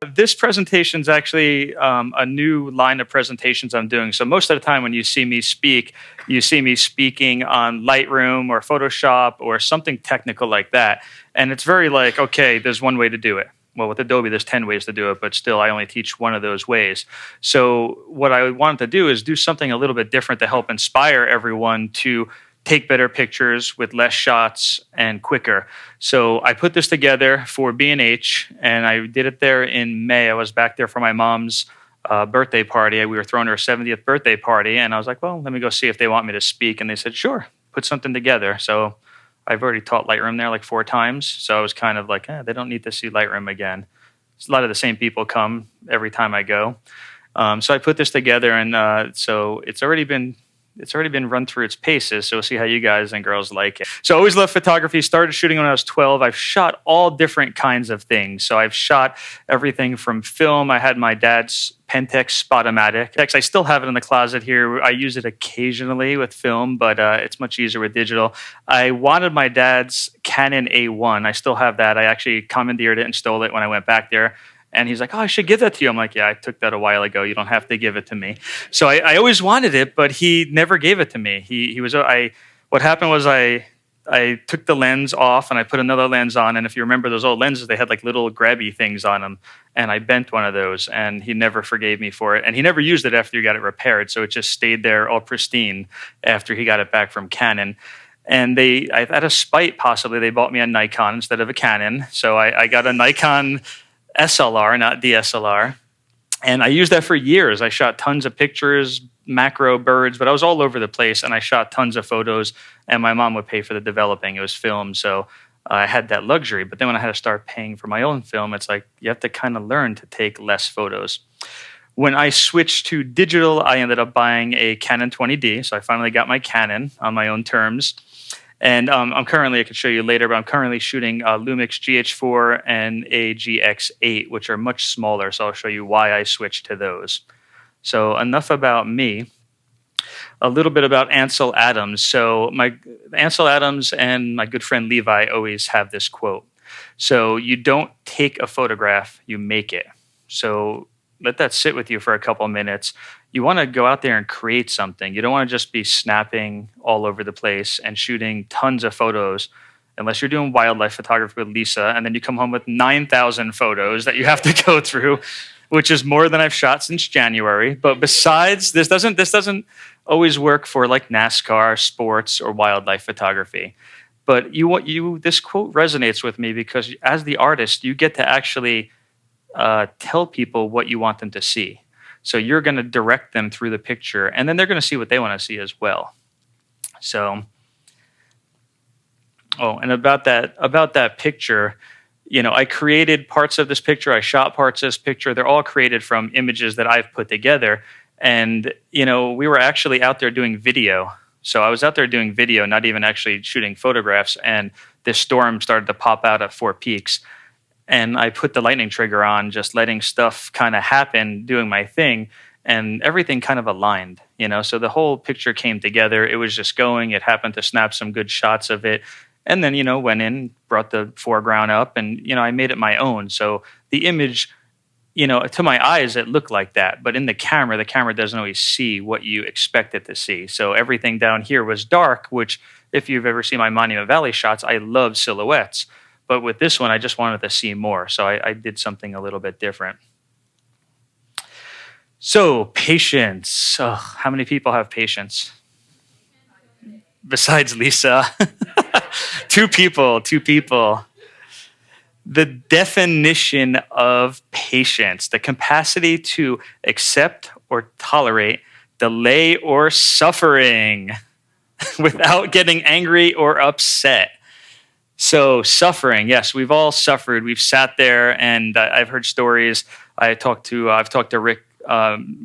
This presentation is actually a new line of presentations I'm doing. So most of the time when you see me speak, you see me speaking on Lightroom or Photoshop or something technical like that. And it's very like, okay, there's one way to do it. Well, with Adobe, there's 10 ways to do it, but still, I only teach one of those ways. So what I wanted to do is do something a little bit different to help inspire everyone to take better pictures with less shots and quicker. So I put this together for B&H, and I did it there in May. I was back there for my mom's birthday party. We were throwing her 70th birthday party, and I was like, well, let me go see if they want me to speak. And they said, sure, put something together. So I've already taught Lightroom there like 4 times. So I was kind of like, they don't need to see Lightroom again. A lot of the same people come every time I go. So I put this together, and so it's already been run through its paces, so we'll see how you guys and girls like it. So I always loved photography. Started shooting when I was 12. I've shot all different kinds of things. So I've shot everything from film. I had my dad's Pentax Spotomatic. I still have it in the closet here. I use it occasionally with film, but it's much easier with digital. I wanted my dad's Canon A1. I still have that. I actually commandeered it and stole it when I went back there. And he's like, oh, I should give that to you. I'm like, yeah, I took that a while ago. You don't have to give it to me. So I always wanted it, but he never gave it to me. What happened was I took the lens off and I put another lens on. And if you remember those old lenses, they had like little grabby things on them. And I bent one of those, and he never forgave me for it. And he never used it after he got it repaired. So it just stayed there all pristine after he got it back from Canon. And out of spite, possibly, they bought me a Nikon instead of a Canon. So I got a Nikon SLR, not DSLR. And I used that for years. I shot tons of pictures, macro, birds, but I was all over the place, and I shot tons of photos, and my mom would pay for the developing. It was film, so I had that luxury. But then when I had to start paying for my own film, it's like you have to kind of learn to take less photos. When I switched to digital, I ended up buying a Canon 20D, so I finally got my Canon on my own terms. And I can show you later, but I'm currently shooting Lumix GH4 and a GX8, which are much smaller. So I'll show you why I switched to those. So enough about me. A little bit about Ansel Adams. So Ansel Adams and my good friend Levi always have this quote. So you don't take a photograph, you make it. So let that sit with you for a couple minutes. You want to go out there and create something. You don't want to just be snapping all over the place and shooting tons of photos, unless you're doing wildlife photography with Lisa, and then you come home with 9,000 photos that you have to go through, which is more than I've shot since January. But besides, this doesn't always work for like NASCAR, sports, or wildlife photography. But this quote resonates with me because as the artist, you get to actually tell people what you want them to see. So you're going to direct them through the picture, and then they're going to see what they want to see as well. So, and about that picture, I created parts of this picture. I shot parts of this picture. They're all created from images that I've put together. And, we were actually out there doing video. So I was out there doing video, not even actually shooting photographs. And this storm started to pop out at Four Peaks. And I put the lightning trigger on, just letting stuff kind of happen, doing my thing, and everything kind of aligned, So the whole picture came together. It was just going. It happened to snap some good shots of it. And then, went in, brought the foreground up, and, I made it my own. So the image, to my eyes, it looked like that. But in the camera doesn't always see what you expect it to see. So everything down here was dark, which if you've ever seen my Monument Valley shots, I love silhouettes. But with this one, I just wanted to see more. So I did something a little bit different. So patience. Oh, how many people have patience? Besides Lisa. Two people. The definition of patience, the capacity to accept or tolerate delay or suffering without getting angry or upset. So suffering, yes, we've all suffered. We've sat there, and I've heard stories. I've talked to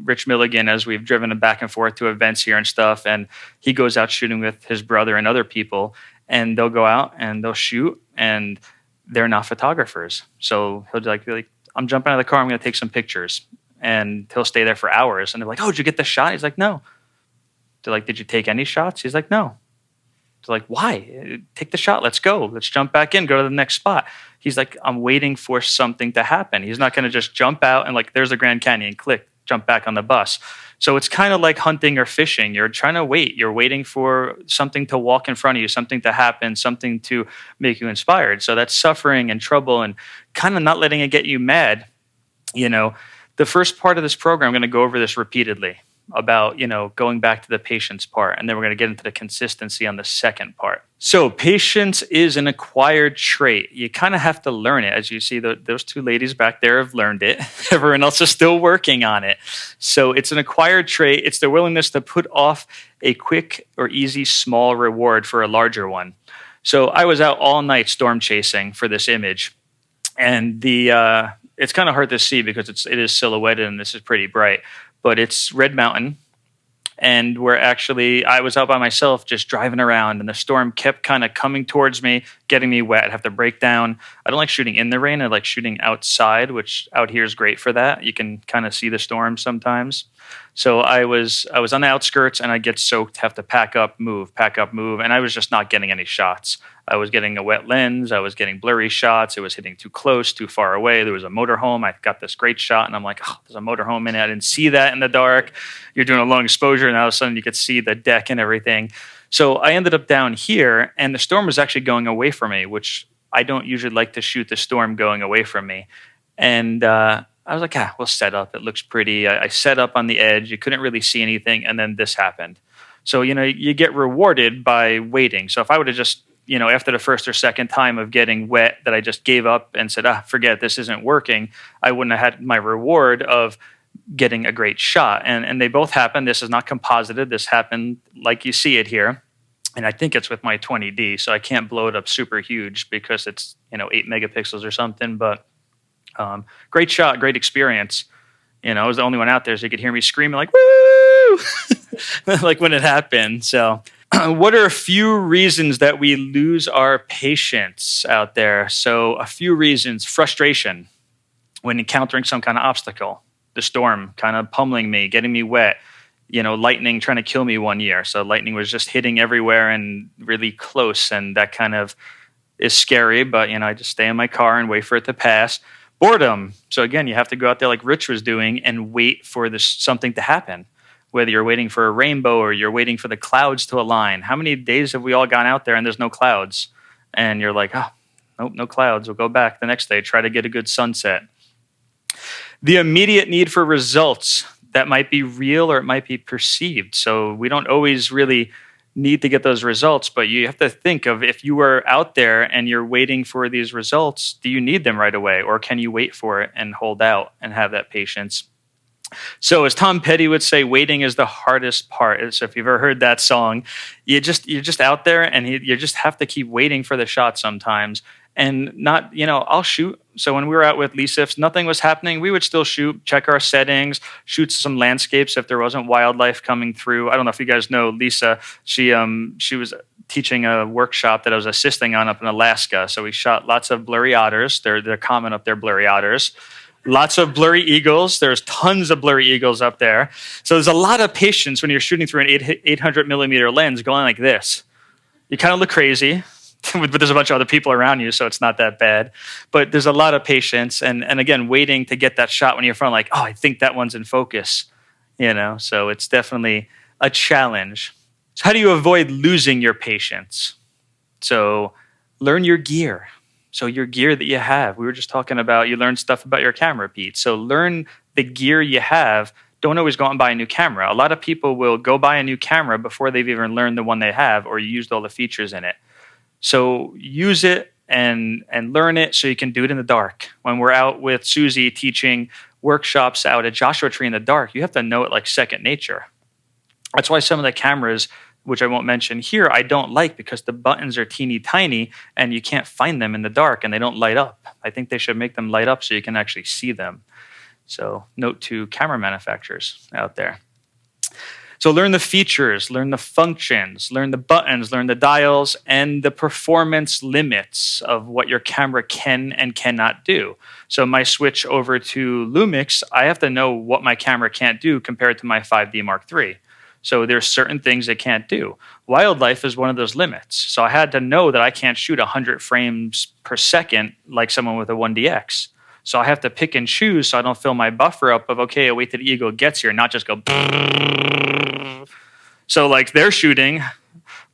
Rich Milligan as we've driven back and forth to events here and stuff. And he goes out shooting with his brother and other people, and they'll go out and they'll shoot, and they're not photographers. So he'll be like, I'm jumping out of the car. I'm going to take some pictures, and he'll stay there for hours. And they're like, oh, did you get the shot? He's like, no. They're like, did you take any shots? He's like, no. They're like, why? Take the shot. Let's go. Let's jump back in, go to the next spot. He's like, I'm waiting for something to happen. He's not going to just jump out and like, there's the Grand Canyon, click, jump back on the bus. So it's kind of like hunting or fishing. You're trying to wait. You're waiting for something to walk in front of you, something to happen, something to make you inspired. So that's suffering and trouble and kind of not letting it get you mad. You know, the first part of this program, I'm going to go over this repeatedly about, you know, going back to the patience part. And then we're going to get into the consistency on the second part. So patience is an acquired trait. You kind of have to learn it. As you see, those two ladies back there have learned it. Everyone else is still working on it. So it's an acquired trait. It's the willingness to put off a quick or easy small reward for a larger one. So I was out all night storm chasing for this image. And it's kind of hard to see because it is silhouetted and this is pretty bright. But it's Red Mountain, and I was out by myself just driving around, and the storm kept kind of coming towards me, getting me wet. I'd have to break down. I don't like shooting in the rain. I like shooting outside, which out here is great for that. You can kind of see the storm sometimes. So I was on the outskirts, and I get soaked, have to pack up, move, and I was just not getting any shots. I was getting a wet lens. I was getting blurry shots. It was hitting too close, too far away. There was a motorhome. I got this great shot, and I'm like, oh, there's a motorhome in it. I didn't see that in the dark. You're doing a long exposure, and all of a sudden you could see the deck and everything. So I ended up down here, and the storm was actually going away from me, which I don't usually like to shoot the storm going away from me. And I was like, we'll set up. It looks pretty. I set up on the edge. You couldn't really see anything, and then this happened. So, you know, you get rewarded by waiting. So if I would have just, you know, after the first or second time of getting wet that I just gave up and said, forget, this isn't working, I wouldn't have had my reward of getting a great shot. And they both happened. This is not composited. This happened like you see it here. And I think it's with my 20D, so I can't blow it up super huge because it's, you know, 8 megapixels or something. But great shot, great experience. You know, I was the only one out there, so you could hear me screaming like, woo! Like when it happened. So what are a few reasons that we lose our patience out there? So a few reasons. Frustration when encountering some kind of obstacle. The storm kind of pummeling me, getting me wet. You know, lightning trying to kill me one year. So lightning was just hitting everywhere and really close. And that kind of is scary. But, you know, I just stay in my car and wait for it to pass. Boredom. So again, you have to go out there like Rich was doing and wait for something to happen. Whether you're waiting for a rainbow or you're waiting for the clouds to align. How many days have we all gone out there and there's no clouds? And you're like, nope, no clouds. We'll go back the next day, try to get a good sunset. The immediate need for results that might be real or it might be perceived. So we don't always really need to get those results, but you have to think of if you were out there and you're waiting for these results, do you need them right away? Or can you wait for it and hold out and have that patience? So as Tom Petty would say, waiting is the hardest part. So if you've ever heard that song, you're just out there and you just have to keep waiting for the shot sometimes. And not, you know, I'll shoot. So when we were out with Lisa, if nothing was happening, we would still shoot, check our settings, shoot some landscapes if there wasn't wildlife coming through. I don't know if you guys know Lisa. She was teaching a workshop that I was assisting on up in Alaska. So we shot lots of blurry otters. They're common up there, blurry otters. Lots of blurry eagles. There's tons of blurry eagles up there. So there's a lot of patience when you're shooting through an 800 millimeter lens going like this. You kind of look crazy, but there's a bunch of other people around you, so it's not that bad. But there's a lot of patience and again, waiting to get that shot when you're in front, like, I think that one's in focus, you know? So it's definitely a challenge. So how do you avoid losing your patience? So learn your gear. So your gear that you have, we were just talking about, you learn stuff about your camera, Pete. So learn the gear you have. Don't always go out and buy a new camera. A lot of people will go buy a new camera before they've even learned the one they have or used all the features in it. So use it and learn it so you can do it in the dark. When we're out with Susie teaching workshops out at Joshua Tree in the dark, you have to know it like second nature. That's why some of the cameras, which I won't mention here, I don't like because the buttons are teeny tiny and you can't find them in the dark and they don't light up. I think they should make them light up so you can actually see them. So note to camera manufacturers out there. So learn the features, learn the functions, learn the buttons, learn the dials, and the performance limits of what your camera can and cannot do. So my switch over to Lumix, I have to know what my camera can't do compared to my 5D Mark III. So there's certain things they can't do. Wildlife is one of those limits. So I had to know that I can't shoot 100 frames per second like someone with a 1DX. So I have to pick and choose so I don't fill my buffer up of, okay, I'll wait till the eagle gets here, not just go. So like they're shooting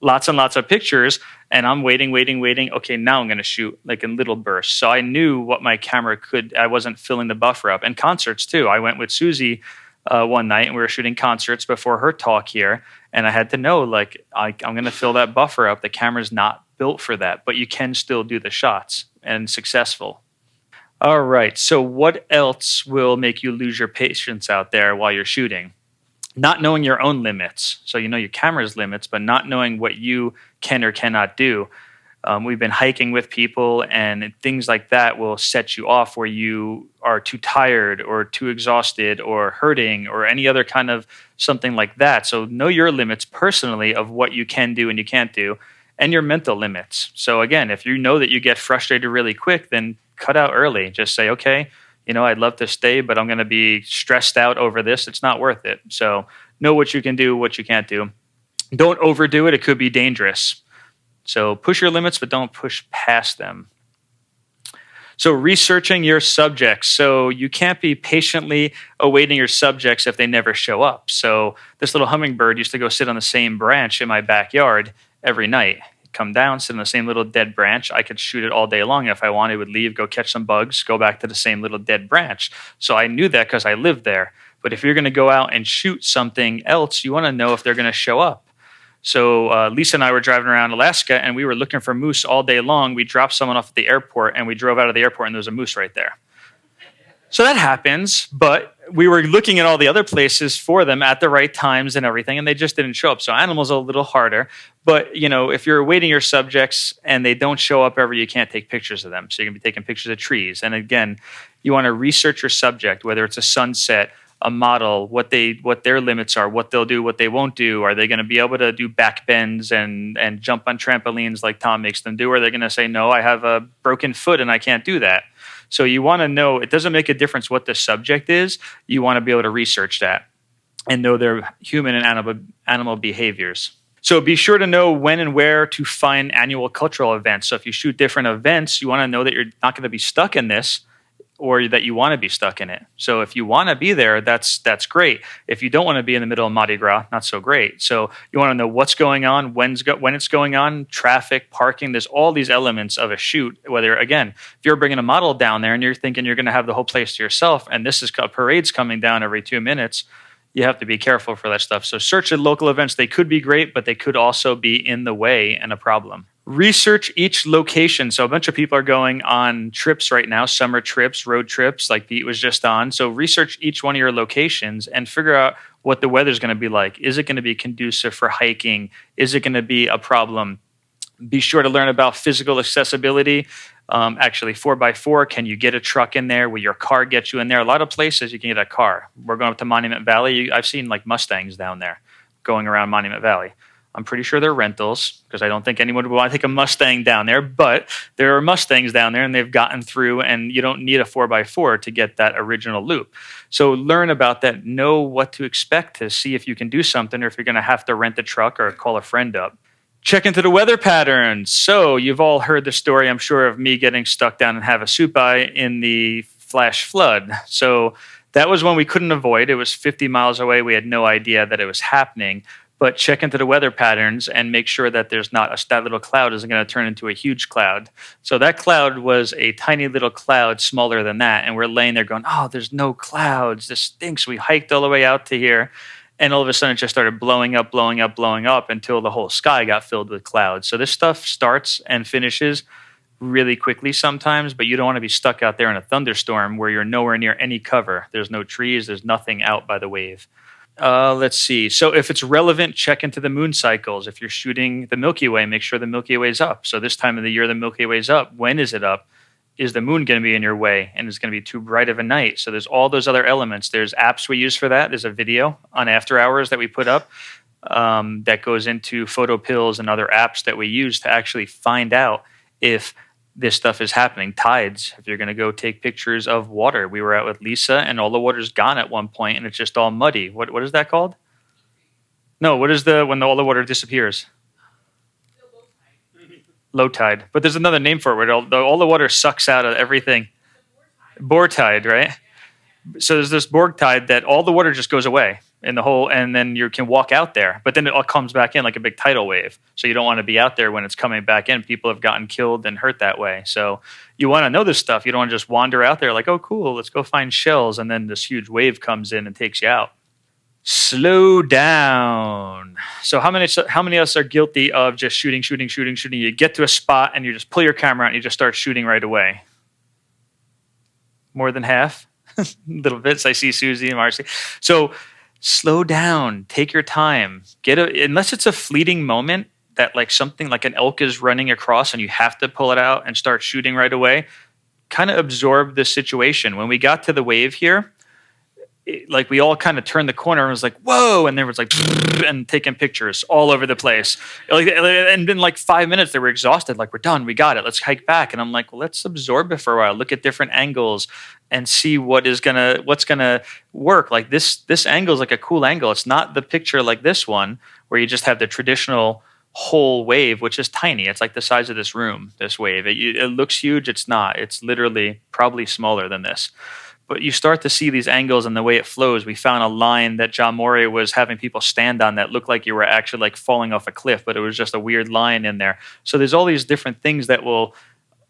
lots and lots of pictures, and I'm waiting. Okay, now I'm going to shoot like in little bursts. So I knew what my camera could. I wasn't filling the buffer up. And concerts too. I went with Susie one night, and we were shooting concerts before her talk here, and I had to know like I'm going to fill that buffer up. The camera's not built for that, but you can still do the shots and successful. All right. So what else will make you lose your patience out there while you're shooting? Not knowing your own limits. So you know your camera's limits, but not knowing what you can or cannot do. We've been hiking with people, and things like that will set you off where you are too tired or too exhausted or hurting or any other kind of something like that. So know your limits personally of what you can do and you can't do, and your mental limits. So again, if you know that you get frustrated really quick, then cut out early. Just say, okay, I'd love to stay, but I'm going to be stressed out over this. It's not worth it. So know what you can do, what you can't do. Don't overdo it. It could be dangerous. So push your limits, but don't push past them. So researching your subjects. So you can't be patiently awaiting your subjects if they never show up. So this little hummingbird used to go sit on the same branch in my backyard every night. Come down, sit on the same little dead branch. I could shoot it all day long. If I wanted, would leave, go catch some bugs, go back to the same little dead branch. So I knew that because I lived there. But if you're going to go out and shoot something else, you want to know if they're going to show up. So Lisa and I were driving around Alaska, and we were looking for moose all day long. We dropped someone off at the airport, and we drove out of the airport, and there was a moose right there. So that happens, but we were looking at all the other places for them at the right times and everything, and they just didn't show up. So animals are a little harder. But, if you're awaiting your subjects and they don't show up ever, you can't take pictures of them. So you're going to be taking pictures of trees. And again, you want to research your subject, whether it's a sunset, a model, what their limits are, what they'll do, what they won't do. Are they going to be able to do back bends and jump on trampolines like Tom makes them do? Or are they going to say, no, I have a broken foot and I can't do that? So you want to know, it doesn't make a difference what the subject is. You want to be able to research that and know their human and animal behaviors. So be sure to know when and where to find annual cultural events. So if you shoot different events, you want to know that you're not going to be stuck in this, or that you want to be stuck in it. So if you want to be there, that's great. If you don't want to be in the middle of Mardi Gras, not so great. So you want to know what's going on, when it's going on, traffic, parking. There's all these elements of a shoot. Whether, again, if you're bringing a model down there and you're thinking you're going to have the whole place to yourself, and this is parade's coming down every 2 minutes, you have to be careful for that stuff. So search at local events. They could be great, but they could also be in the way and a problem. Research each location. So a bunch of people are going on trips right now, summer trips, road trips, like Pete was just on. So research each one of your locations and figure out what the weather's going to be like. Is it going to be conducive for hiking? Is it going to be a problem? Be sure to learn about physical accessibility. Actually, 4x4, can you get a truck in there? Will your car get you in there? A lot of places you can get a car. We're going up to Monument Valley. I've seen like Mustangs down there going around Monument Valley. I'm pretty sure they're rentals because I don't think anyone would want to take a Mustang down there, but there are Mustangs down there and they've gotten through, and you don't need a 4x4 to get that original loop. So learn about that, know what to expect to see if you can do something or if you're going to have to rent a truck or call a friend up. Check into the weather patterns. So you've all heard the story, I'm sure, of me getting stuck down in Havasupai in the flash flood. So that was one we couldn't avoid. It was 50 miles away. We had no idea that it was happening. But check into the weather patterns and make sure that there's not that little cloud isn't going to turn into a huge cloud. So that cloud was a tiny little cloud smaller than that. And we're laying there going, oh, there's no clouds. This stinks. We hiked all the way out to here. And all of a sudden it just started blowing up until the whole sky got filled with clouds. So this stuff starts and finishes really quickly sometimes, but you don't want to be stuck out there in a thunderstorm where you're nowhere near any cover. There's no trees. There's nothing out by the wave. Let's see. So if it's relevant, check into the moon cycles. If you're shooting the Milky Way, make sure the Milky Way is up. So this time of the year, the Milky Way is up. When is it up? Is the moon going to be in your way? And it's going to be too bright of a night. So there's all those other elements. There's apps we use for that. There's a video on After Hours that we put up that goes into photo pills and other apps that we use to actually find out if this stuff is happening. Tides, if you're going to go take pictures of water. We were out with Lisa and all the water's gone at one point and it's just all muddy. What is that called? No, what is when all the water disappears? Low tide. But there's another name for it where all the water sucks out of everything. Bore tide, right? So there's this Borg tide that all the water just goes away in the whole, and then you can walk out there, but then it all comes back in like a big tidal wave. So you don't want to be out there when it's coming back in. People have gotten killed and hurt that way. So you want to know this stuff. You don't want to just wander out there like, oh, cool, let's go find shells. And then this huge wave comes in and takes you out. Slow down. So how many of us are guilty of just shooting? You get to a spot and you just pull your camera out and you just start shooting right away. More than half. Little bits. I see Susie and Marcy. So slow down. Take your time. Unless it's a fleeting moment that like something like an elk is running across and you have to pull it out and start shooting right away. Kind of absorb the situation. When we got to the wave here, like we all kind of turned the corner and was like, whoa, and there was like and taking pictures all over the place. And in like 5 minutes they were exhausted, like, we're done, we got it, let's hike back. And I'm like, well, let's absorb it for a while, look at different angles and see what's gonna work. Like this angle is like a cool angle. It's not the picture like this one where you just have the traditional whole wave, which is tiny. It's like the size of this room, this wave. It looks huge, it's not. It's literally probably smaller than this. But you start to see these angles and the way it flows. We found a line that John Morey was having people stand on that looked like you were actually like falling off a cliff, but it was just a weird line in there. So there's all these different things that will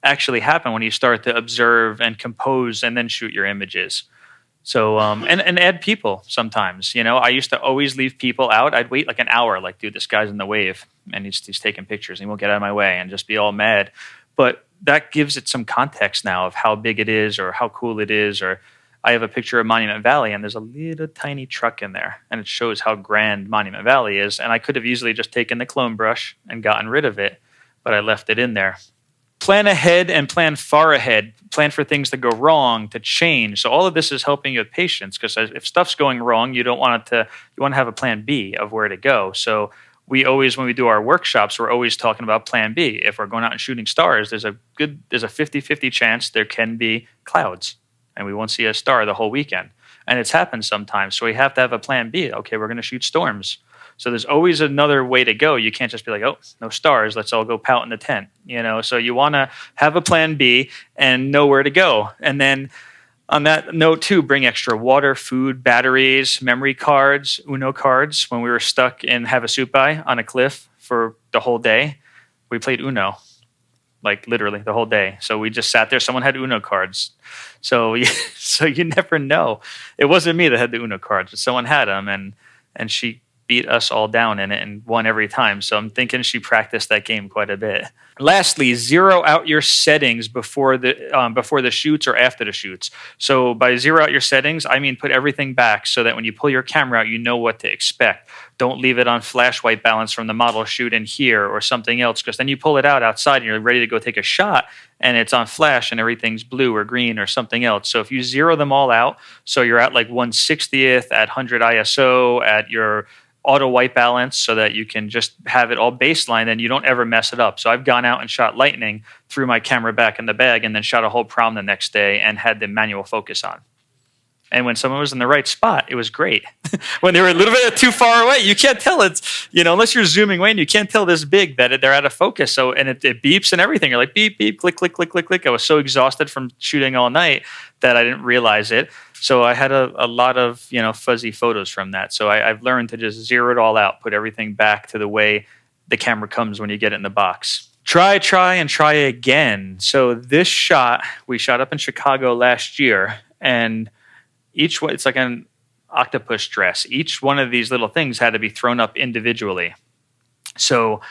actually happen when you start to observe and compose and then shoot your images. So, and add people sometimes. You know, I used to always leave people out. I'd wait like an hour, like, dude, this guy's in the wave and he's taking pictures and he won't get out of my way, and just be all mad. But that gives it some context now of how big it is or how cool it is. Or I have a picture of Monument Valley and there's a little tiny truck in there and it shows how grand Monument Valley is. And I could have easily just taken the clone brush and gotten rid of it, but I left it in there. Plan ahead and plan far ahead. Plan for things to go wrong, to change. So all of this is helping you with patience, because if stuff's going wrong, you want to have a plan B of where to go. So we always, when we do our workshops, we're always talking about plan B. If we're going out and shooting stars, there's a 50-50 chance there can be clouds and we won't see a star the whole weekend. And it's happened sometimes. So we have to have a plan B. Okay, we're going to shoot storms. So there's always another way to go. You can't just be like, oh, no stars, let's all go pout in the tent. You know, so you want to have a plan B and know where to go. And then on that note too, bring extra water, food, batteries, memory cards, Uno cards. When we were stuck in Havasupai on a cliff for the whole day, we played Uno, like literally the whole day. So we just sat there. Someone had Uno cards. So you never know. It wasn't me that had the Uno cards, but someone had them, and she beat us all down in it and won every time. So I'm thinking she practiced that game quite a bit. Lastly, zero out your settings before the shoots or after the shoots. So by zero out your settings, I mean put everything back so that when you pull your camera out, you know what to expect. Don't leave it on flash white balance from the model shoot in here or something else, because then you pull it out outside and you're ready to go take a shot and it's on flash and everything's blue or green or something else. So if you zero them all out, so you're at like 1/60th, at 100 ISO, at your auto white balance, so that you can just have it all baseline and you don't ever mess it up. So I've gone out and shot lightning, threw my camera back in the bag, and then shot a whole prom the next day and had the manual focus on. And when someone was in the right spot, it was great. When they were a little bit too far away, you can't tell it's, unless you're zooming away, and you can't tell this big that they're out of focus. So, and it beeps and everything. You're like, beep, beep, click, click, click, click, click. I was so exhausted from shooting all night that I didn't realize it. So I had a lot of, fuzzy photos from that. So I've learned to just zero it all out, put everything back to the way the camera comes when you get it in the box. Try, and try again. So this shot, we shot up in Chicago last year, and each one, it's like an octopus dress. Each one of these little things had to be thrown up individually. So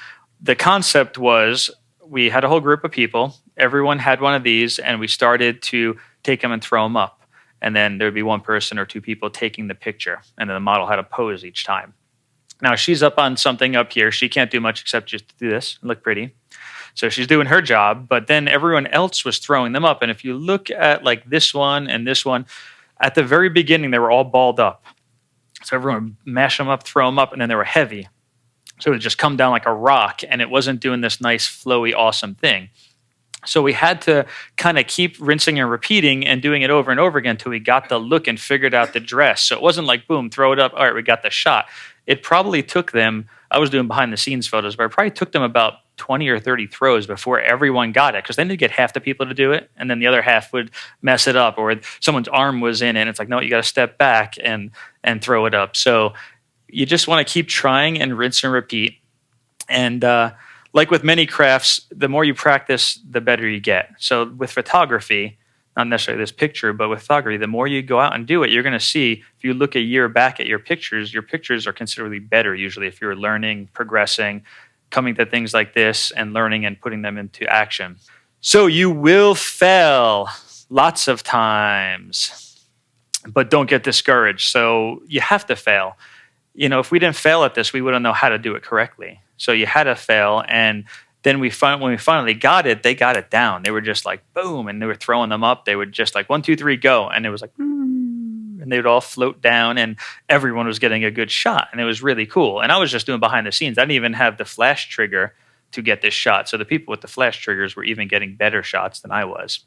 the concept was, we had a whole group of people. Everyone had one of these, and we started to take them and throw them up. And then there'd be one person or two people taking the picture, and then the model had to pose each time. Now she's up on something up here. She can't do much except just do this and look pretty. So she's doing her job, but then everyone else was throwing them up. And if you look at like this one and this one, at the very beginning, they were all balled up. So everyone would mash them up, throw them up, and then they were heavy. So it would just come down like a rock, and it wasn't doing this nice, flowy, awesome thing. So we had to kind of keep rinsing and repeating and doing it over and over again until we got the look and figured out the dress. So it wasn't like, boom, throw it up, all right, we got the shot. it probably took them, I was doing behind the scenes photos, but it probably took them about 20 or 30 throws before everyone got it, because then they'd get half the people to do it, and then the other half would mess it up, or someone's arm was in it, and it's like, no, you got to step back and throw it up. So you just want to keep trying and rinse and repeat. And like with many crafts, the more you practice, the better you get. So with photography, not necessarily this picture, but with photography, the more you go out and do it, you're going to see, if you look a year back at your pictures are considerably better usually if you're learning, progressing, coming to things like this and learning and putting them into action. So you will fail lots of times, but don't get discouraged. So you have to fail. If we didn't fail at this, we wouldn't know how to do it correctly. So you had to fail, and then when we finally got it, they got it down. They were just like, boom, and they were throwing them up. They would just like, 1, 2, 3, go. And it was like, and they would all float down, and everyone was getting a good shot. And it was really cool. And I was just doing behind the scenes. I didn't even have the flash trigger to get this shot. So the people with the flash triggers were even getting better shots than I was.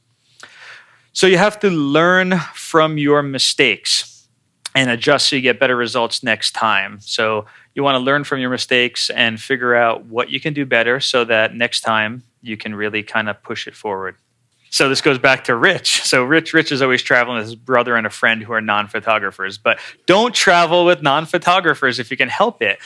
So you have to learn from your mistakes and adjust so you get better results next time. So you want to learn from your mistakes and figure out what you can do better so that next time you can really kind of push it forward. So this goes back to Rich. So Rich is always traveling with his brother and a friend who are non-photographers. But don't travel with non-photographers if you can help it,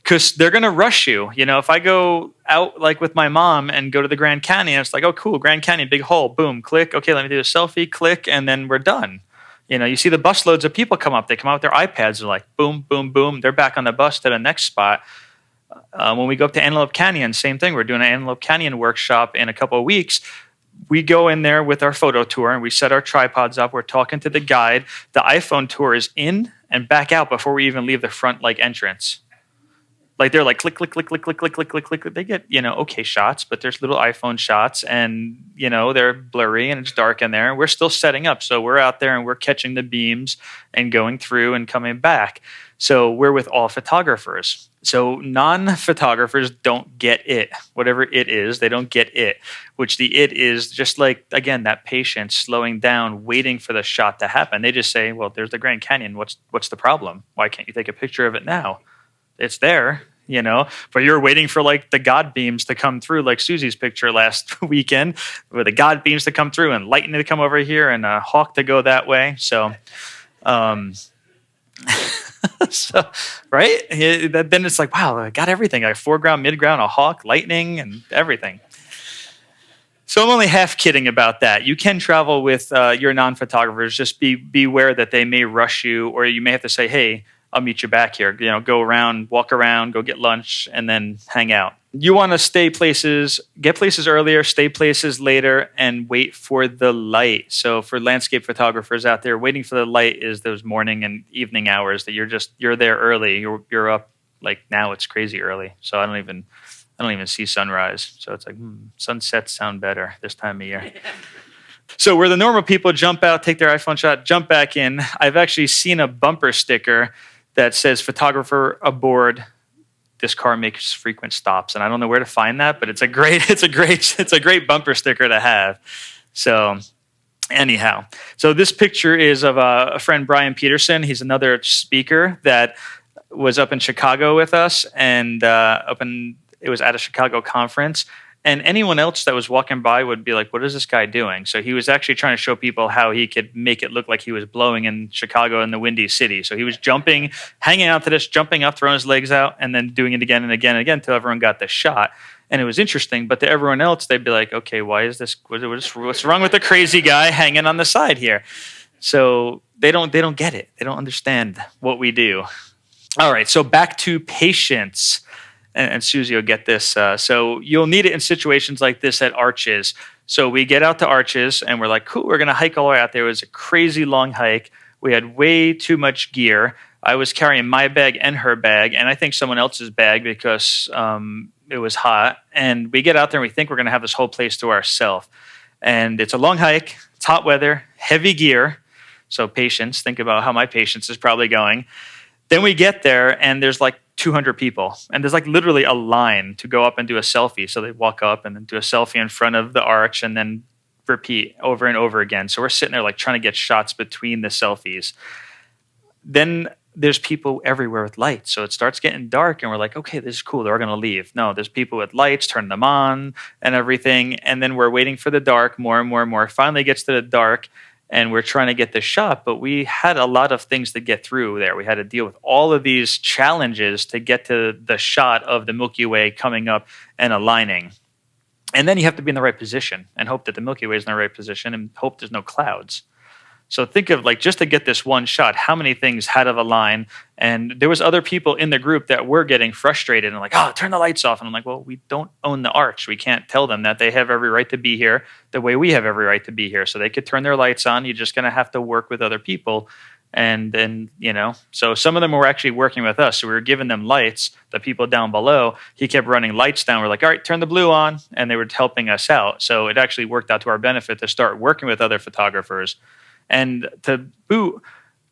because they're going to rush you. If I go out like with my mom and go to the Grand Canyon, it's like, oh, cool, Grand Canyon, big hole, boom, click. Okay, let me do a selfie, click, and then we're done. You see the busloads of people come up. They come out with their iPads. They're like, boom, boom, boom. They're back on the bus to the next spot. When we go up to Antelope Canyon, same thing. We're doing an Antelope Canyon workshop in a couple of weeks. We go in there with our photo tour, and we set our tripods up. We're talking to the guide. The iPhone tour is in and back out before we even leave the front entrance. They're like click, click, click, click, click, click, click, click, click. They get, okay shots, but there's little iPhone shots, and, they're blurry and it's dark in there. We're still setting up. So we're out there and we're catching the beams and going through and coming back. So we're with all photographers. So non-photographers don't get it. Whatever it is, they don't get it, which the it is just like, again, that patience, slowing down, waiting for the shot to happen. They just say, well, there's the Grand Canyon. What's the problem? Why can't you take a picture of it now? It's there, but you're waiting for the God beams to come through, like Susie's picture last weekend, with the God beams to come through and lightning to come over here and a hawk to go that way. So, right? Then it's like, wow, I got everything. I have foreground, midground, a hawk, lightning, and everything. So I'm only half kidding about that. You can travel with your non-photographers. Just beware that they may rush you, or you may have to say, hey, I'll meet you back here. Go around, walk around, go get lunch, and then hang out. You want to get places earlier, stay places later, and wait for the light. So for landscape photographers out there, waiting for the light is those morning and evening hours that you're there early. You're up now. It's crazy early. So I don't even see sunrise. So it's like sunsets sound better this time of year. So where the normal people jump out, take their iPhone shot, jump back in, I've actually seen a bumper sticker that says "Photographer aboard. This car makes frequent stops." And I don't know where to find that, but it's a great bumper sticker to have. So anyhow, so this picture is of a friend, Brian Peterson. He's another speaker that was up in Chicago with us, and it was at a Chicago conference. And anyone else that was walking by would be like, what is this guy doing? So he was actually trying to show people how he could make it look like he was blowing in Chicago in the Windy City. So he was jumping, hanging out to this, jumping up, throwing his legs out, and then doing it again and again and again until everyone got the shot. And it was interesting. But to everyone else, they'd be like, okay, why is this? What's wrong with the crazy guy hanging on the side here? So they don't get it. They don't understand what we do. All right, so back to patience. And Susie will get this. So you'll need it in situations like this at Arches. So we get out to Arches, and we're like, cool, we're going to hike all the way out there. It was a crazy long hike. We had way too much gear. I was carrying my bag and her bag, and I think someone else's bag because it was hot. And we get out there, and we think we're going to have this whole place to ourselves. And it's a long hike. It's hot weather, heavy gear. So patience. Think about how my patience is probably going. Then we get there, and there's 200 people. And there's literally a line to go up and do a selfie. So they walk up and then do a selfie in front of the arch and then repeat over and over again. So we're sitting there trying to get shots between the selfies. Then there's people everywhere with lights. So it starts getting dark and we're like, okay, this is cool. They're going to leave. No, there's people with lights, turn them on and everything. And then we're waiting for the dark more and more and more. Finally gets to the dark and we're trying to get the shot, but we had a lot of things to get through there. We had to deal with all of these challenges to get to the shot of the Milky Way coming up and aligning. And then you have to be in the right position and hope that the Milky Way is in the right position and hope there's no clouds. So think of like just to get this one shot, how many things had to align. And there was other people in the group that were getting frustrated and like, oh, turn the lights off. And I'm like, well, we don't own the arch. We can't tell them that they have every right to be here the way we have every right to be here. So they could turn their lights on. You're just going to have to work with other people. And then, so some of them were actually working with us. So we were giving them lights, the people down below. He kept running lights down. We're like, all right, turn the blue on. And they were helping us out. So it actually worked out to our benefit to start working with other photographers. And to boot,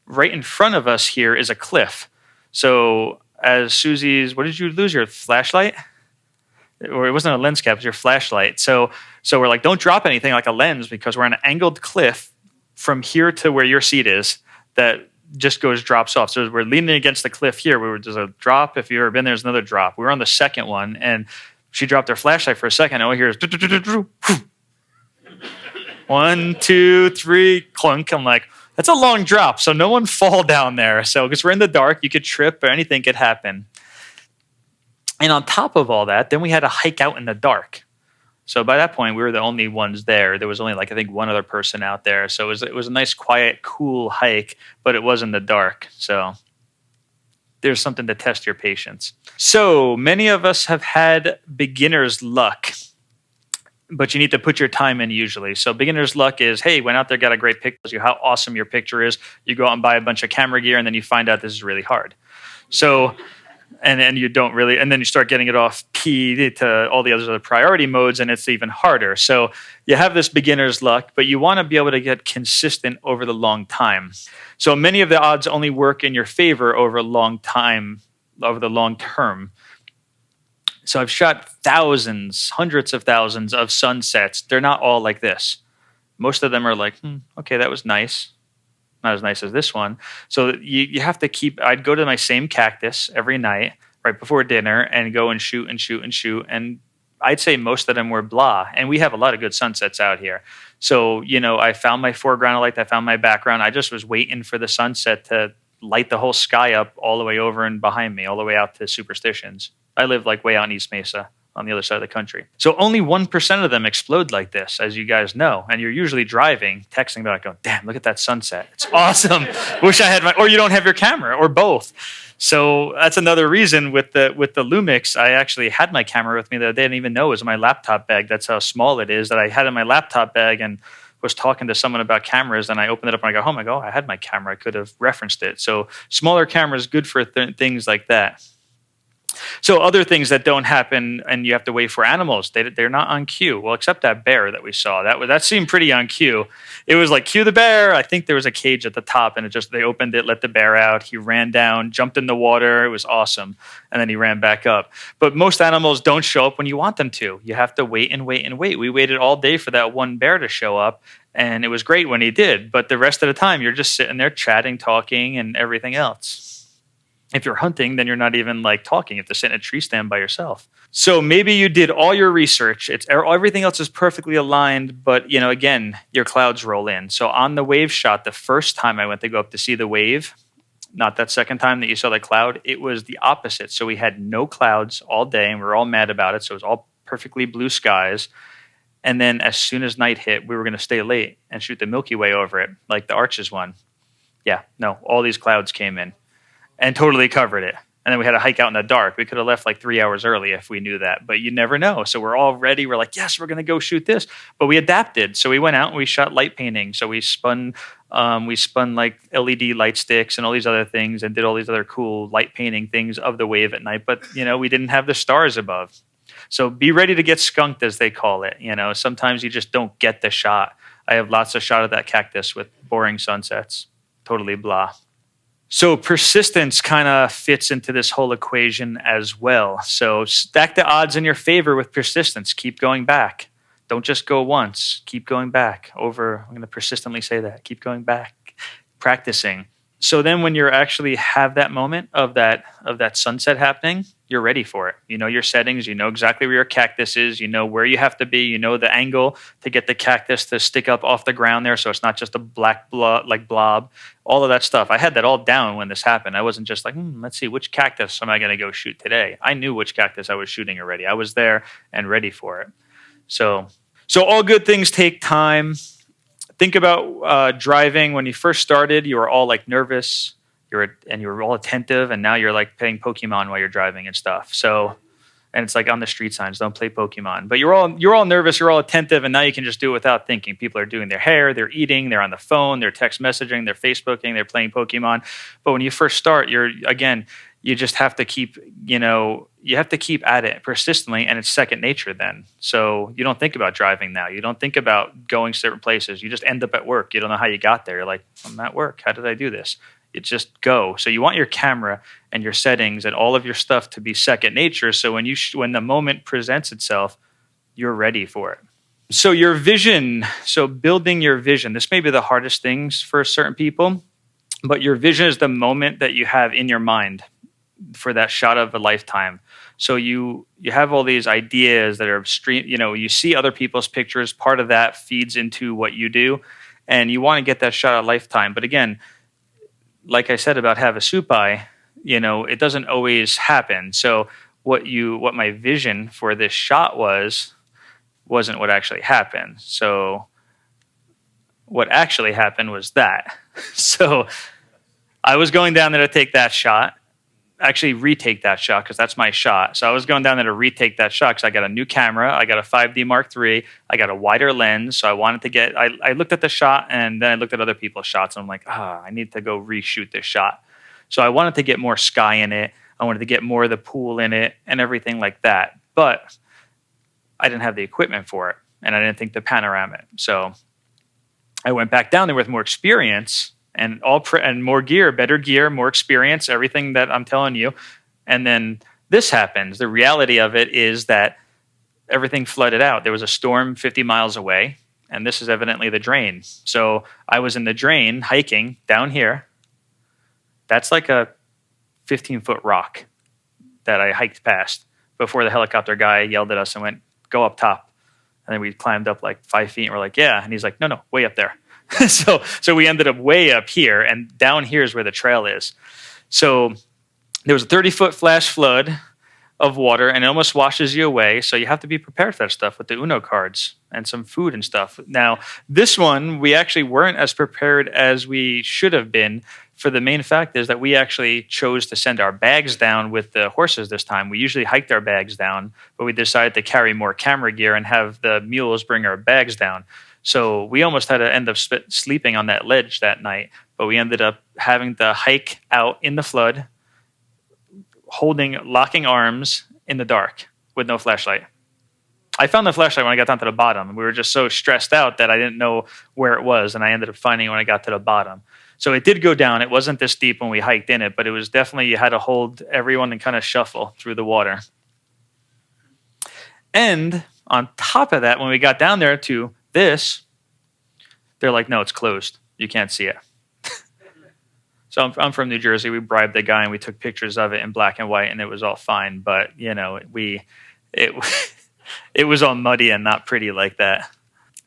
right in front of us here is a cliff. So as Susie's, what did you lose, your flashlight? Or it wasn't a lens cap, it was your flashlight. So we're like, don't drop anything like a lens because we're on an angled cliff from here to where your seat is that just drops off. So we're leaning against the cliff here. There's a drop. If you've ever been there, there's another drop. We were on the second one, and she dropped her flashlight for a second. All we hear is 1, 2, 3, clunk. I'm like, that's a long drop, so no one fall down there. So because we're in the dark, you could trip or anything could happen. And on top of all that, then we had to hike out in the dark. So by that point, we were the only ones there. There was only I think one other person out there. So it was a nice, quiet, cool hike, but it was in the dark. So there's something to test your patience. So many of us have had beginner's luck, but you need to put your time in usually. So beginner's luck is, hey, went out there, got a great picture, how awesome your picture is. You go out and buy a bunch of camera gear, and then you find out this is really hard. So, and you don't really, and then you start getting it off P to all the other priority modes, and it's even harder. So you have this beginner's luck, but you want to be able to get consistent over the long time. So many of the odds only work in your favor over a long time, over the long term. So I've shot thousands, hundreds of thousands of sunsets. They're not all like this. Most of them are like, okay, that was nice. Not as nice as this one. So you have to I'd go to my same cactus every night right before dinner and go and shoot and shoot and shoot. And I'd say most of them were blah. And we have a lot of good sunsets out here. So, I found my foreground light. I found my background. I just was waiting for the sunset to light the whole sky up all the way over and behind me, all the way out to Superstitions. I live way out in East Mesa on the other side of the country. So only 1% of them explode like this, as you guys know. And you're usually driving, texting about it, going, damn, look at that sunset. It's awesome. Wish I had or you don't have your camera, or both. So that's another reason with the Lumix, I actually had my camera with me that I didn't even know was in my laptop bag. That's how small it is, that I had in my laptop bag and was talking to someone about cameras, and I opened it up and I go, oh my God, I had my camera. I could have referenced it. So smaller cameras, good for things like that. So other things that don't happen, and you have to wait for animals, they're not on cue. Well, except that bear that we saw. That seemed pretty on cue. It was like, cue the bear. I think there was a cage at the top, and they opened it, let the bear out. He ran down, jumped in the water. It was awesome. And then he ran back up. But most animals don't show up when you want them to. You have to wait and wait and wait. We waited all day for that one bear to show up, and it was great when he did. But the rest of the time, you're just sitting there chatting, talking, and everything else. If you're hunting, then you're not even talking. You have to sit in a tree stand by yourself. So maybe you did all your research. Everything else is perfectly aligned, but again, your clouds roll in. So on the wave shot, the first time I went to go up to see the wave, not that second time that you saw the cloud, it was the opposite. So we had no clouds all day, and we were all mad about it. So it was all perfectly blue skies. And then as soon as night hit, we were going to stay late and shoot the Milky Way over it, like the Arches one. Yeah, no, all these clouds came in and totally covered it. And then we had to hike out in the dark. We could have left 3 hours early if we knew that, but you never know. So we're all ready. We're like, yes, we're going to go shoot this. But we adapted. So we went out and we shot light painting. So we spun LED light sticks and all these other things and did all these other cool light painting things of the wave at night. But, we didn't have the stars above. So be ready to get skunked, as they call it. Sometimes you just don't get the shot. I have lots of shot of that cactus with boring sunsets. Totally blah. So persistence kind of fits into this whole equation as well. So stack the odds in your favor with persistence. Keep going back. Don't just go once. Keep going back. I'm going to persistently say that. Keep going back. Practicing. So then when you actually have that moment of that sunset happening, you're ready for it. You know your settings, you know exactly where your cactus is, you know where you have to be, you know the angle to get the cactus to stick up off the ground there so it's not just a black blob, all of that stuff. I had that all down when this happened. I wasn't just like, let's see, which cactus am I going to go shoot today? I knew which cactus I was shooting already. I was there and ready for it. So all good things take time. Think about driving. When you first started, you were all like nervous, you were all attentive, and now you're like playing Pokemon while you're driving and stuff. So, and it's like on the street signs, don't play Pokemon. But you're all nervous, you're all attentive, and now you can just do it without thinking. People are doing their hair, they're eating, they're on the phone, they're text messaging, they're Facebooking, they're playing Pokemon. But when you first start, you just have to keep, you have to keep at it persistently, and it's second nature then. So you don't think about driving now. You don't think about going certain places. You just end up at work. You don't know how you got there. You're like, I'm at work. How did I do this? You just go. So you want your camera and your settings and all of your stuff to be second nature. So when the moment presents itself, you're ready for it. So your vision, so building your vision, this may be the hardest things for certain people, but your vision is the moment that you have in your mind for that shot of a lifetime. So you have all these ideas that are you see other people's pictures, part of that feeds into what you do, and you want to get that shot of a lifetime. But again, like I said about Havasupai, it doesn't always happen. So what my vision for this shot wasn't what actually happened. So what actually happened was that. So I was going down there to take that shot, actually retake that shot because that's my shot. So I was going down there to retake that shot because I got a new camera. I got a 5D Mark III. I got a wider lens. So I wanted to I looked at the shot and then I looked at other people's shots and I'm like, I need to go reshoot this shot. So I wanted to get more sky in it. I wanted to get more of the pool in it and everything like that. But I didn't have the equipment for it and I didn't think to panorama it. So I went back down there with more experience and and more gear, better gear, more experience, everything that I'm telling you. And then this happens. The reality of it is that everything flooded out. There was a storm 50 miles away, and this is evidently the drain. So I was in the drain hiking down here. That's like a 15-foot rock that I hiked past before the helicopter guy yelled at us and went, go up top. And then we climbed up like 5 feet, and we're like, yeah. And he's like, no, way up there. So we ended up way up here, and down here is where the trail is. So there was a 30-foot flash flood of water, and it almost washes you away. So you have to be prepared for that stuff with the Uno cards and some food and stuff. Now, this one, we actually weren't as prepared as we should have been. For the main fact is that we actually chose to send our bags down with the horses this time. We usually hiked our bags down, but we decided to carry more camera gear and have the mules bring our bags down. So we almost had to end up sleeping on that ledge that night, but we ended up having to hike out in the flood, locking arms in the dark with no flashlight. I found the flashlight when I got down to the bottom. We were just so stressed out that I didn't know where it was, and I ended up finding it when I got to the bottom. So it did go down. It wasn't this deep when we hiked in it, but it was definitely, you had to hold everyone and kind of shuffle through the water. And on top of that, when we got down there to this, they're like, no, it's closed. You can't see it. So I'm from New Jersey. We bribed the guy and we took pictures of it in black and white, and it was all fine. But it was all muddy and not pretty like that.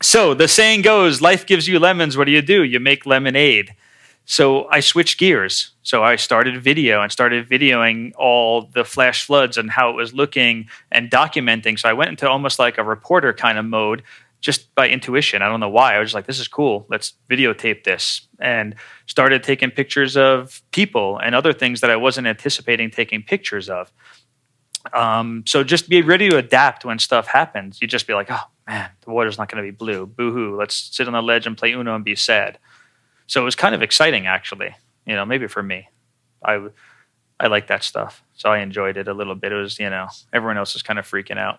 So the saying goes, life gives you lemons. What do? You make lemonade. So I switched gears. So I started videoing all the flash floods and how it was looking and documenting. So I went into almost like a reporter kind of mode just by intuition. I don't know why. I was just like, this is cool. Let's videotape this. And started taking pictures of people and other things that I wasn't anticipating taking pictures of. So just be ready to adapt when stuff happens. You just be like, oh man, the water's not going to be blue. Boo-hoo. Let's sit on the ledge and play Uno and be sad. So it was kind of exciting, actually. Maybe for me. I like that stuff. So I enjoyed it a little bit. It was, everyone else was kind of freaking out.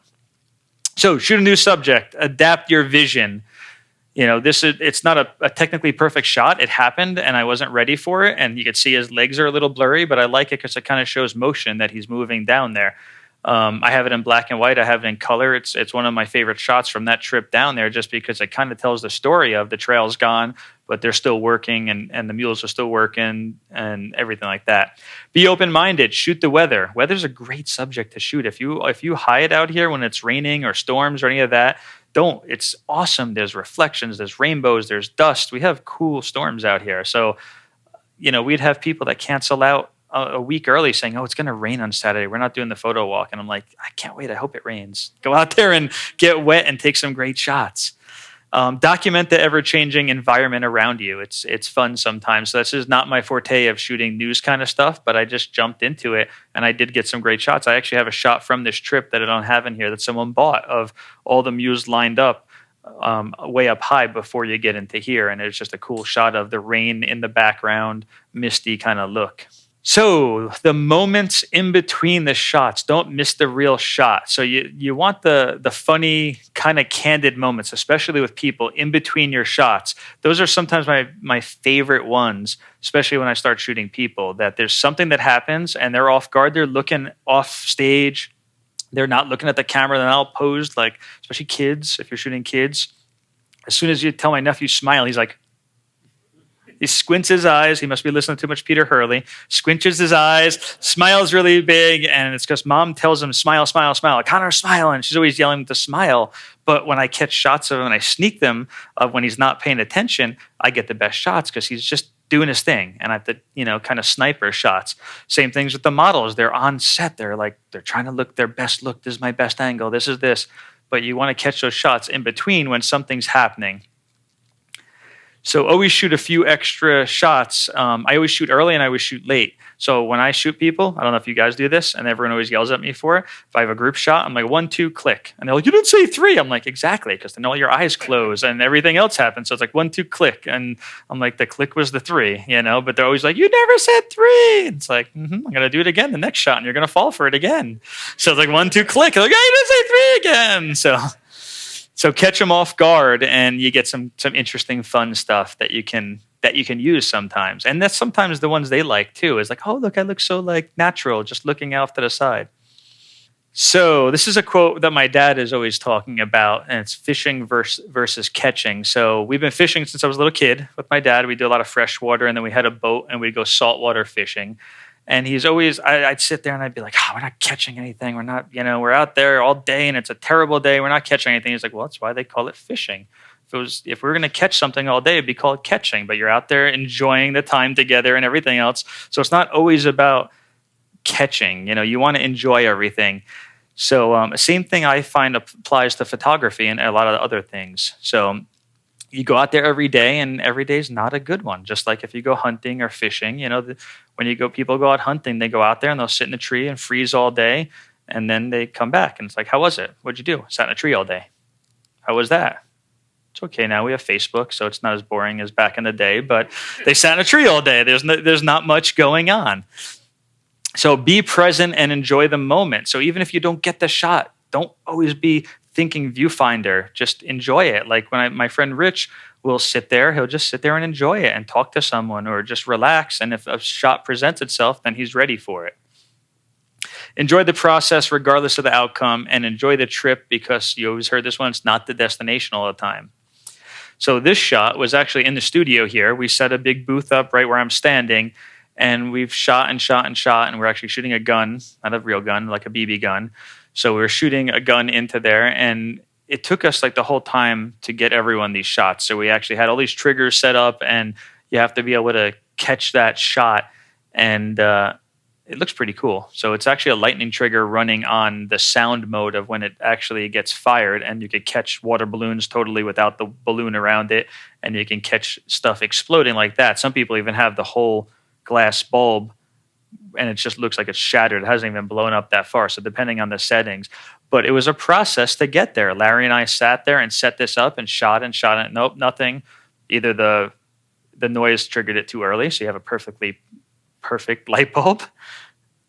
So shoot a new subject. Adapt your vision. It's not a technically perfect shot. It happened, and I wasn't ready for it. And you could see his legs are a little blurry, but I like it because it kind of shows motion that he's moving down there. I have it in black and white. I have it in color. It's one of my favorite shots from that trip down there, just because it kind of tells the story of the trail's gone, but they're still working, and the mules are still working and everything like that. Be open-minded. Shoot the weather. Weather's a great subject to shoot. If you hide out here when it's raining or storms or any of that, don't. It's awesome. There's reflections. There's rainbows. There's dust. We have cool storms out here. So, we'd have people that cancel out a week early saying, "Oh, it's going to rain on Saturday. We're not doing the photo walk." And I'm like, I can't wait. I hope it rains. Go out there and get wet and take some great shots. Document the ever-changing environment around you. It's fun sometimes. So this is not my forte of shooting news kind of stuff, but I just jumped into it, and I did get some great shots. I actually have a shot from this trip that I don't have in here that someone bought of all the mules lined up way up high before you get into here, and it's just a cool shot of the rain in the background, misty kind of look. So the moments in between the shots, don't miss the real shot. So you want the funny kind of candid moments, especially with people in between your shots. Those are sometimes my favorite ones, especially when I start shooting people, that there's something that happens and they're off guard. They're looking off stage. They're not looking at the camera. They're not posed, like, especially kids. If you're shooting kids, as soon as you tell my nephew smile, he's like, he squints his eyes. He must be listening to too much Peter Hurley. Squinches his eyes, smiles really big, and it's because mom tells him, smile, smile, smile. Connor, smile. And she's always yelling to smile. But when I catch shots of him and I sneak them when he's not paying attention, I get the best shots because he's just doing his thing. And I have to, kind of sniper shots. Same things with the models. They're on set. They're trying to look their best look. This is my best angle. This is this. But you want to catch those shots in between when something's happening. So always shoot a few extra shots. I always shoot early and I always shoot late. So when I shoot people, I don't know if you guys do this, and everyone always yells at me for it. If I have a group shot, I'm like, 1, 2, click. And they're like, you didn't say 3. I'm like, exactly, because then all your eyes close and everything else happens. So it's like 1, 2, click. And I'm like, the click was the 3, but they're always like, you never said 3. And it's like, I'm going to do it again the next shot, and you're going to fall for it again. So it's like 1, 2, click. They're like, oh, you didn't say 3 again. So catch them off guard, and you get some interesting, fun stuff that you can use sometimes. And that's sometimes the ones they like too. Is like, oh, look, I look so natural, just looking off to the side. So this is a quote that my dad is always talking about, and it's fishing versus catching. So we've been fishing since I was a little kid with my dad. We do a lot of freshwater, and then we had a boat, and we'd go saltwater fishing. And he's always, I'd sit there and I'd be like, we're not catching anything. We're not, we're out there all day and it's a terrible day. We're not catching anything. He's like, well, that's why they call it fishing. If we were going to catch something all day, it'd be called catching. But you're out there enjoying the time together and everything else. So it's not always about catching. You want to enjoy everything. So same thing I find applies to photography and a lot of other things. So you go out there every day, and every day is not a good one. Just like if you go hunting or fishing, when people go out hunting, they go out there and they'll sit in a tree and freeze all day, and then they come back and it's like, how was it? What'd you do? Sat in a tree all day. How was that? It's okay now. We have Facebook, so it's not as boring as back in the day, but they sat in a tree all day. There's not much going on. So be present and enjoy the moment. So even if you don't get the shot, don't always be thinking viewfinder. Just enjoy it. Like when my friend Rich will sit there, he'll just sit there and enjoy it and talk to someone or just relax. And if a shot presents itself, then he's ready for it. Enjoy the process regardless of the outcome, and enjoy the trip, because you always heard this one, it's not the destination all the time. So this shot was actually in the studio here. We set a big booth up right where I'm standing, and we've shot and shot and shot, and we're actually shooting a gun, not a real gun, like a BB gun. So we were shooting a gun into there, and it took us the whole time to get everyone these shots. So we actually had all these triggers set up, and you have to be able to catch that shot, and it looks pretty cool. So it's actually a lightning trigger running on the sound mode of when it actually gets fired, and you could catch water balloons totally without the balloon around it, and you can catch stuff exploding like that. Some people even have the whole glass bulb, and it just looks like it's shattered. It hasn't even blown up that far, so depending on the settings. But it was a process to get there. Larry and I sat there and set this up and shot it. Nope, nothing. Either the noise triggered it too early, so you have a perfect light bulb,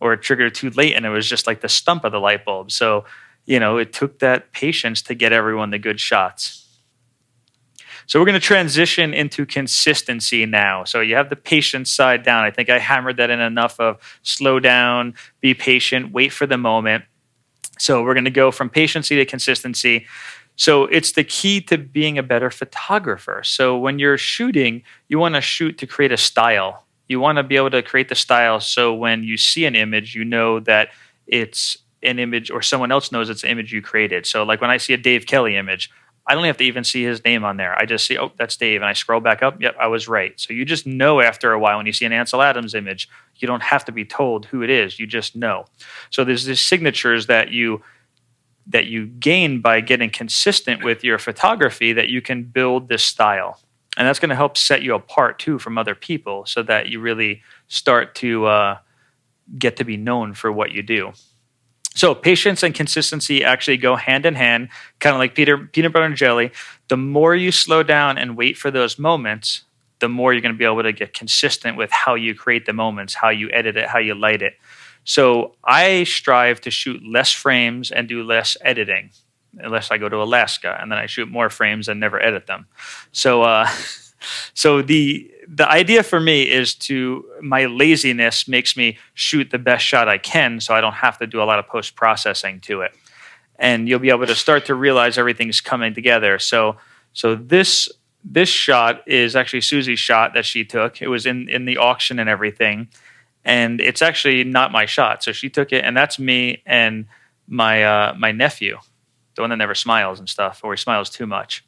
or it triggered it too late, and it was just like the stump of the light bulb. So, it took that patience to get everyone the good shots. So we're going to transition into consistency now. So you have the patience side down. I think I hammered that in enough of slow down, be patient, wait for the moment. So we're going to go from patiency to consistency. So it's the key to being a better photographer. So when you're shooting, you want to shoot to create a style. You want to be able to create the style so when you see an image, you know that it's an image, or someone else knows it's an image you created. So like when I see a Dave Kelly image, I don't have to even see his name on there. I just see, oh, that's Dave. And I scroll back up. Yep, I was right. So you just know after a while when you see an Ansel Adams image, you don't have to be told who it is. You just know. So there's these signatures that you gain by getting consistent with your photography, that you can build this style. And that's going to help set you apart too from other people, so that you really start to get to be known for what you do. So patience and consistency actually go hand in hand, kind of like peanut butter and jelly. The more you slow down and wait for those moments, the more you're going to be able to get consistent with how you create the moments, how you edit it, how you light it. So I strive to shoot less frames and do less editing, unless I go to Alaska, and then I shoot more frames and never edit them. So so the idea for me is my laziness makes me shoot the best shot I can, so I don't have to do a lot of post-processing to it. And you'll be able to start to realize everything's coming together. So this shot is actually Susie's shot that she took. It was in the auction and everything. And it's actually not my shot. So she took it, and that's me and my nephew, the one that never smiles and stuff, or he smiles too much.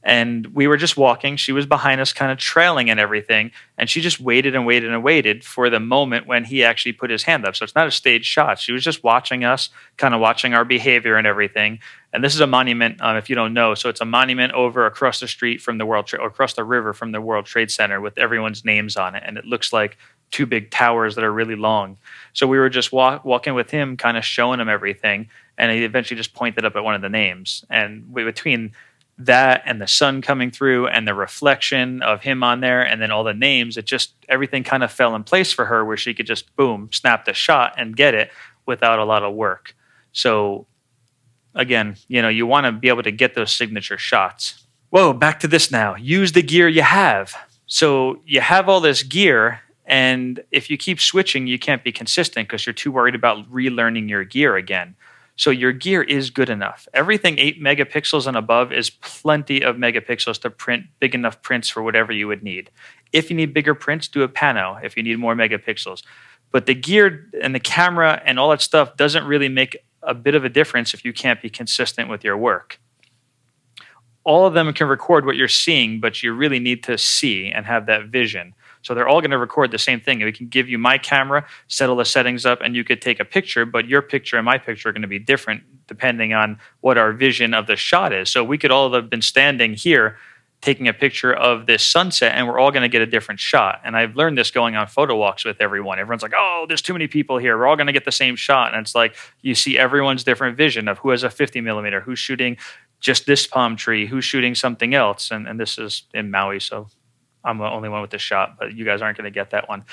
And we were just walking. She was behind us, kind of trailing and everything. And she just waited and waited and waited for the moment when he actually put his hand up. So it's not a staged shot. She was just watching us, kind of watching our behavior and everything. And this is a monument, if you don't know. So it's a monument over across the street from the or across the river from the World Trade Center with everyone's names on it. And it looks like two big towers that are really long. So we were just walking with him, kind of showing him everything. And he eventually just pointed up at one of the names. And between that and the sun coming through and the reflection of him on there and then all the names, everything kind of fell in place for her, where she could just boom, snap the shot and get it without a lot of work. So again, you want to be able to get those signature shots. Whoa, back to this now. Use the gear you have. So you have all this gear, and if you keep switching, you can't be consistent because you're too worried about relearning your gear again. So your gear is good enough. Everything 8 megapixels and above is plenty of megapixels to print big enough prints for whatever you would need. If you need bigger prints, do a pano if you need more megapixels. But the gear and the camera and all that stuff doesn't really make a bit of a difference if you can't be consistent with your work. All of them can record what you're seeing, but you really need to see and have that vision. So they're all going to record the same thing. We can give you my camera, set all the settings up, and you could take a picture, but your picture and my picture are going to be different depending on what our vision of the shot is. So we could all have been standing here taking a picture of this sunset, and we're all going to get a different shot. And I've learned this going on photo walks with everyone. Everyone's like, oh, there's too many people here. We're all going to get the same shot. And it's like you see everyone's different vision of who has a 50 millimeter, who's shooting just this palm tree, who's shooting something else. And this is in Maui, so I'm the only one with this shot, but you guys aren't going to get that one.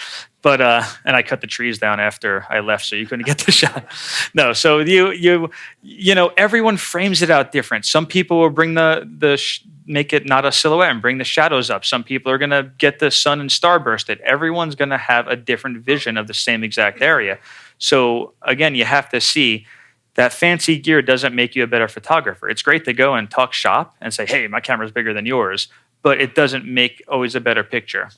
But and I cut the trees down after I left, so you couldn't get the shot. No, so everyone frames it out different. Some people will bring make it not a silhouette and bring the shadows up. Some people are going to get the sun and starburst it. Everyone's going to have a different vision of the same exact area. So again, you have to see that fancy gear doesn't make you a better photographer. It's great to go and talk shop and say, hey, my camera's bigger than yours, but it doesn't make always a better picture.